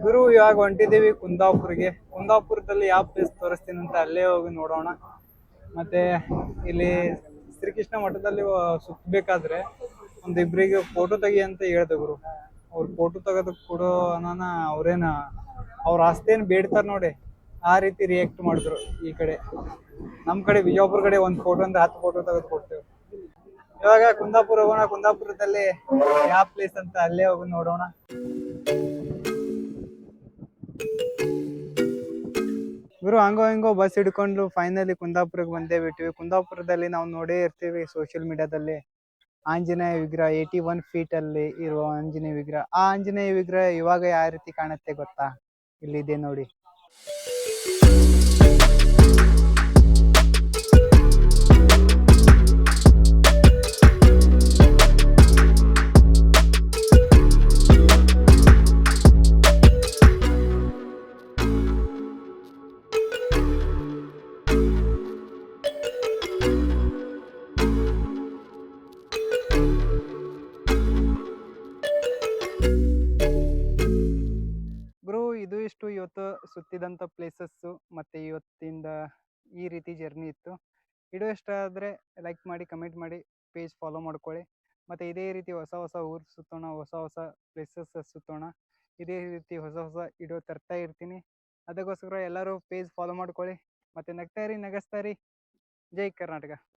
ಗುರು ಇವಾಗ ಹೊಂಟಿದೀವಿ ಕುಂದಾಪುರ್ಗೆ. ಕುಂದಾಪುರದಲ್ಲಿ ಯಾವ ಪ್ಲೇಸ್ ತೋರಿಸ್ತೀನಿ ಅಂತ ಅಲ್ಲೇ ಹೋಗಿ ನೋಡೋಣ. ಮತ್ತೆ ಇಲ್ಲಿ ಶ್ರೀಕೃಷ್ಣ ಮಠದಲ್ಲಿ ಸುತ್ತಬೇಕಾದ್ರೆ ಒಂದಿಬ್ರಿಗೆ ಫೋಟೋ ತೆಗಿ ಅಂತ ಹೇಳ್ದೆ ಗುರು. ಅವ್ರು ಫೋಟೋ ತೆಗೋದಕ್ ಕೊಡೋ ಅನಾನ ಅವ್ರ ಆಸ್ತೇನ್ ಬೇಡ್ತಾರ ನೋಡಿ, ಆ ರೀತಿ ರಿಯಾಕ್ಟ್ ಮಾಡಿದ್ರು. ಈ ಕಡೆ ನಮ್ ಕಡೆ ವಿಜಯಪುರ ಕಡೆ ಒಂದ್ ಫೋಟೋ ಅಂದ್ರೆ 10 ಫೋಟೋ ತೆಗೆದು ಕೊಡ್ತೇವೆ. ಇವಾಗ ಕುಂದಾಪುರ ಹೋಗೋಣ. ಕುಂದಾಪುರದಲ್ಲಿ ಯಾವ ಪ್ಲೇಸ್ ಅಂತ ಅಲ್ಲೇ ಹೋಗಿ ನೋಡೋಣ. ಗುರು ಹಂಗೋ ಹಿಂಗೋ ಬಸ್ ಹಿಡ್ಕೊಂಡು ಫೈನಲಿ ಕುಂದಾಪುರಕ್ಕೆ ಬಂದೇ ಬಿಟ್ಟಿವಿ. ಕುಂದಾಪುರದಲ್ಲಿ ನಾವು ನೋಡೇ ಇರ್ತೀವಿ ಸೋಷಿಯಲ್ ಮೀಡಿಯಾದಲ್ಲಿ ಆಂಜನೇಯ ವಿಗ್ರಹ 81 ಫೀಟ್ ಅಲ್ಲಿ ಇರುವ ಆಂಜನೇಯ ವಿಗ್ರಹ. ಆ ಆಂಜನೇಯ ವಿಗ್ರಹ ಇವಾಗ ಯಾವ ರೀತಿ ಕಾಣುತ್ತೆ ಗೊತ್ತಾ? ಇಲ್ಲಿದೆ ನೋಡಿ. ಬ್ರೋ ಇದು ಇಷ್ಟು ಇವತ್ತು ಸುತ್ತಿದಂಥ ಪ್ಲೇಸಸ್ಸು ಮತ್ತು ಇವತ್ತಿಂದ ಈ ರೀತಿ ಜರ್ನಿ ಇತ್ತು. ವಿಡಿಯೋ ಇಷ್ಟ ಆದರೆ ಲೈಕ್ ಮಾಡಿ, ಕಮೆಂಟ್ ಮಾಡಿ, ಪೇಜ್ ಫಾಲೋ ಮಾಡ್ಕೊಳ್ಳಿ. ಮತ್ತು ಇದೇ ರೀತಿ ಹೊಸ ಹೊಸ ಊರು ಸುತ್ತೋಣ, ಹೊಸ ಹೊಸ ಪ್ಲೇಸಸ್ ಸುತ್ತೋಣ. ಇದೇ ರೀತಿ ಹೊಸ ಹೊಸ ವಿಡಿಯೋ ತರ್ತಾ ಇರ್ತೀನಿ. ಅದಕ್ಕೋಸ್ಕರ ಎಲ್ಲರೂ ಪೇಜ್ ಫಾಲೋ ಮಾಡ್ಕೊಳ್ಳಿ. ಮತ್ತು ನಗ್ತಾ ಇರಿ, ನಗಿಸ್ತಾ ಇರಿ. ಜೈ ಕರ್ನಾಟಕ.